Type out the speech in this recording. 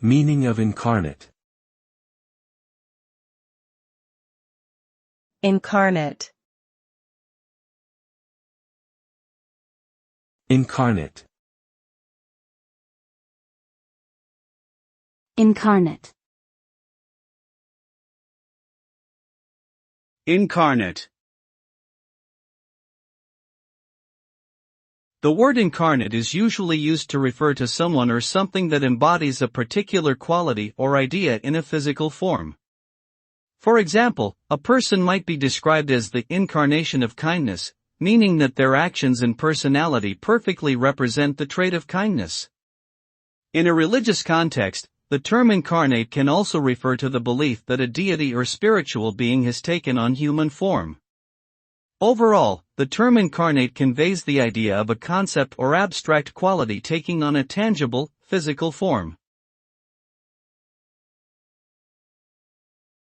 Meaning of incarnate. Incarnate. Incarnate. Incarnate. Incarnate. The word incarnate is usually used to refer to someone or something that embodies a particular quality or idea in a physical form. For example, a person might be described as the incarnation of kindness, meaning that their actions and personality perfectly represent the trait of kindness. In a religious context, the term incarnate can also refer to the belief that a deity or spiritual being has taken on human form. Overall, the term incarnate conveys the idea of a concept or abstract quality taking on a tangible, physical form.